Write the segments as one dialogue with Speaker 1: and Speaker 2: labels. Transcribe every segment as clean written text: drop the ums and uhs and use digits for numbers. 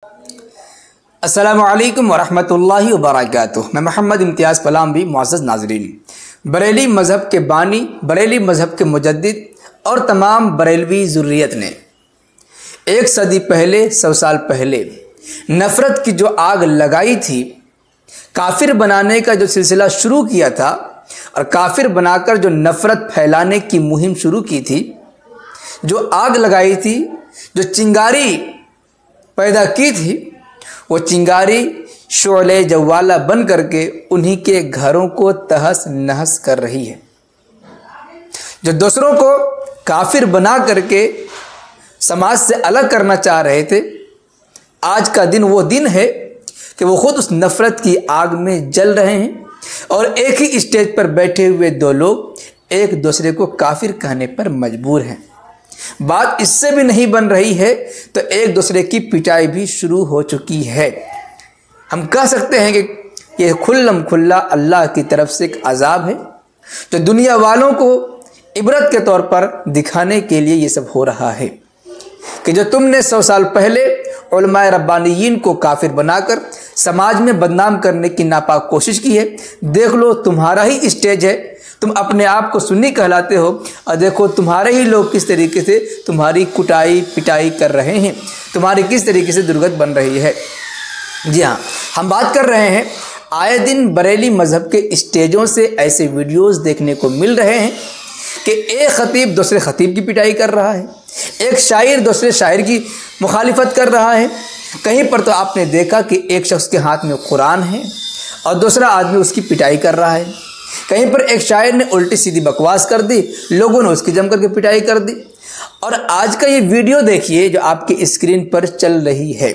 Speaker 1: अस्सलामु अलैकुम वरहमतुल्लाहि वबरकातुह। मैं मोहम्मद इम्तियाज़ पलामवी। मुअज़्ज़ज़ नाज़रीन, बरेली मज़हब के बानी, बरेली मज़हब के मुजद्दिद और तमाम बरेलवी ज़ुर्रियत ने 1 सदी पहले, 100 साल पहले नफ़रत की जो आग लगाई थी, काफिर बनाने का जो सिलसिला शुरू किया था और काफिर बनाकर जो नफ़रत फैलाने की मुहिम शुरू की थी, जो आग लगाई थी, जो चिंगारी पैदा की थी, वो चिंगारी शोले जवाला बन करके उन्हीं के घरों को तहस नहस कर रही है। जो दूसरों को काफिर बना करके समाज से अलग करना चाह रहे थे, आज का दिन वो दिन है कि वो खुद उस नफ़रत की आग में जल रहे हैं और एक ही स्टेज पर बैठे हुए दो लोग एक दूसरे को काफिर कहने पर मजबूर हैं। बात इससे भी नहीं बन रही है तो एक दूसरे की पिटाई भी शुरू हो चुकी है। हम कह सकते हैं कि यह खुल्लम खुल्ला अल्लाह की तरफ से एक अजाब है, तो दुनिया वालों को इबरत के तौर पर दिखाने के लिए ये सब हो रहा है कि जो तुमने 100 साल पहले उलमाए रब्बानियीन को काफिर बनाकर समाज में बदनाम करने की नापाक कोशिश की है, देख लो तुम्हारा ही स्टेज है। तुम अपने आप को सुन्नी कहलाते हो और देखो तुम्हारे ही लोग किस तरीके से तुम्हारी कुटाई पिटाई कर रहे हैं, तुम्हारी किस तरीके से दुर्गत बन रही है। जी हाँ, हम बात कर रहे हैं, आए दिन बरेली मज़हब के स्टेजों से ऐसे वीडियोस देखने को मिल रहे हैं कि एक खतीब दूसरे खतीब की पिटाई कर रहा है, एक शायर दूसरे शायर की मुखालिफत कर रहा है। कहीं पर तो आपने देखा कि एक शख्स के हाथ में कुरान है और दूसरा आदमी उसकी पिटाई कर रहा है। कहीं पर एक शायर ने उल्टी सीधी बकवास कर दी, लोगों ने उसकी जम करके पिटाई कर दी। और आज का ये वीडियो देखिए जो आपकी स्क्रीन पर चल रही है,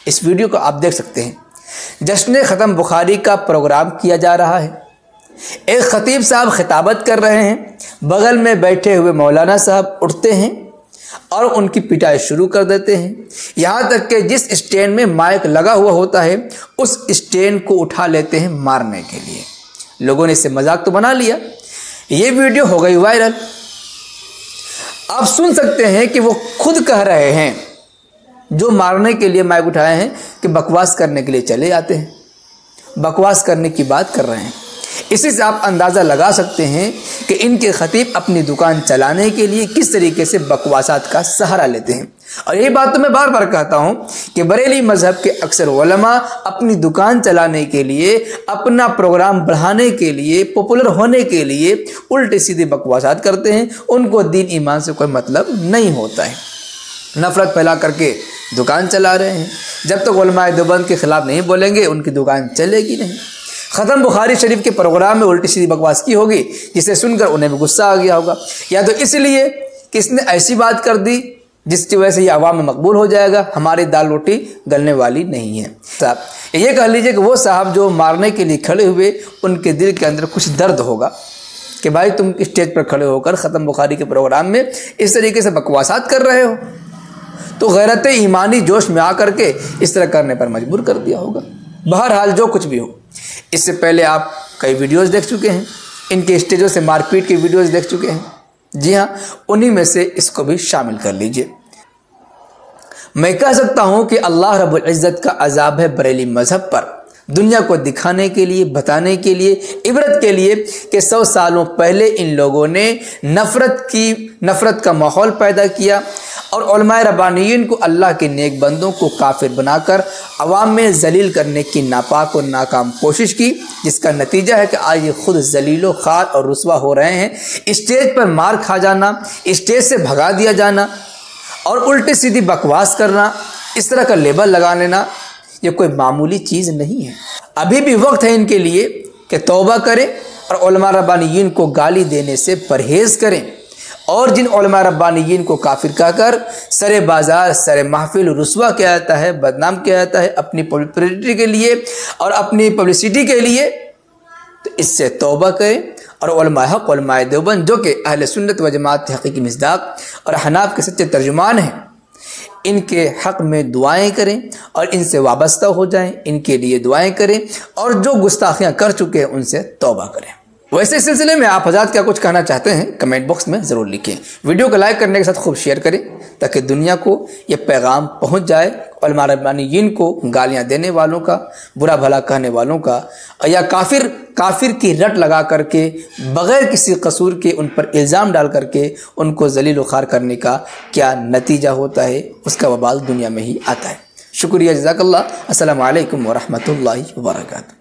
Speaker 1: इस वीडियो को आप देख सकते हैं। जश्न ख़त्म बुखारी का प्रोग्राम किया जा रहा है, एक खतीब साहब खिताबत कर रहे हैं, बगल में बैठे हुए मौलाना साहब उठते हैं और उनकी पिटाई शुरू कर देते हैं। यहाँ तक कि जिस स्टैंड में माइक लगा हुआ होता है उस स्टैंड को उठा लेते हैं मारने के लिए। लोगों ने इससे मजाक तो बना लिया, ये वीडियो हो गई वायरल। आप सुन सकते हैं कि वो खुद कह रहे हैं, जो मारने के लिए माइक उठाए हैं, कि बकवास करने के लिए चले आते हैं, बकवास करने की बात कर रहे हैं। इसी से आप अंदाज़ा लगा सकते हैं कि इनके खतीब अपनी दुकान चलाने के लिए किस तरीके से बकवासात का सहारा लेते हैं। और यही बात तो मैं बार बार कहता हूं कि बरेली मज़हब के अक्सर उलमा अपनी दुकान चलाने के लिए, अपना प्रोग्राम बढ़ाने के लिए, पॉपुलर होने के लिए उल्टे सीधे बकवासात करते हैं। उनको दीन ईमान से कोई मतलब नहीं होता है, नफ़रत फैला करके दुकान चला रहे हैं। जब तक उलमाए देवबंद के खिलाफ नहीं बोलेंगे उनकी दुकान चलेगी नहीं। ख़त्म बुखारी शरीफ के प्रोग्राम में उल्टी सीधी बकवास की होगी, जिसे सुनकर उन्हें भी गुस्सा आ गया होगा, या तो इसलिए कि इसने ऐसी बात कर दी जिसकी वजह से ये आवाम में मकबूल हो जाएगा, हमारी दाल रोटी गलने वाली नहीं है। साहब ये कह लीजिए कि वो साहब जो मारने के लिए खड़े हुए, उनके दिल के अंदर कुछ दर्द होगा कि भाई तुम स्टेज पर खड़े होकर ख़त्म बुखारी के प्रोग्राम में इस तरीके से बकवासात कर रहे हो, तो गैरत ईमानी जोश में आकर के इस तरह करने पर मजबूर कर दिया होगा। बहरहाल जो कुछ भी हो, इससे पहले आप कई वीडियोस देख चुके हैं, इनके स्टेजों से मारपीट के वीडियोस देख चुके हैं। जी हाँ, उन्हीं में से इसको भी शामिल कर लीजिए। मैं कह सकता हूँ कि अल्लाह रब्बुल इज़्ज़त का अज़ाब है बरेली मज़हब पर, दुनिया को दिखाने के लिए, बताने के लिए, इबरत के लिए कि 100 सालों पहले इन लोगों ने नफ़रत का माहौल पैदा किया और उलमाए रब्बानियीन को, अल्लाह के नेक बंदों को काफिर बनाकर अवाम में जलील करने की नापाक और नाकाम कोशिश की, जिसका नतीजा है कि आज ये खुद जलीलो खार और रुस्वा हो रहे हैं। स्टेज पर मार खा जाना, स्टेज से भगा दिया जाना और उल्टी सीधी बकवास करना, इस तरह का लेबल लगा लेना, ये कोई मामूली चीज़ नहीं है। अभी भी वक्त है इनके लिए कि तौबा करें और उलमा रब्बानियीन को गाली देने से परहेज़ करें, और जिन उलमा रब्बानियीन को काफिर कहकर सरे बाज़ार, सरे महफिल रुस्वा किया जाता है, बदनाम किया जाता है अपनी पॉपुलैरिटी के लिए और अपनी पब्लिसिटी के लिए, तो इससे तौबा करें। और उलमा हक़, उलमाए देवबंद जो कि अहले सुन्नत व जमात के हक़ीक़ी मिस्दाक़ और हनाफ के सच्चे तर्जुमान हैं, इनके हक़ में दुआएं करें और इनसे वाबस्ता हो जाएं, इनके लिए दुआएं करें और जो गुस्ताखियाँ कर चुके हैं उनसे तौबा करें। वैसे इस सिलसिले में आप हज़रात क्या कुछ कहना चाहते हैं कमेंट बॉक्स में ज़रूर लिखें। वीडियो को लाइक करने के साथ खूब शेयर करें ताकि दुनिया को ये पैगाम पहुंच जाए। उलमा रब्बानियीन को गालियां देने वालों का, बुरा भला कहने वालों का या काफिर की रट लगा करके बग़ैर किसी कसूर के उन पर इल्ज़ाम डाल करके उनको जलील ख़ार करने का क्या नतीजा होता है, उसका वबाल दुनिया में ही आता है। शुक्रिया, जज़ाकल्लाह। अस्सलामु अलैकुम व रहमतुल्लाहि व बरकातुहू।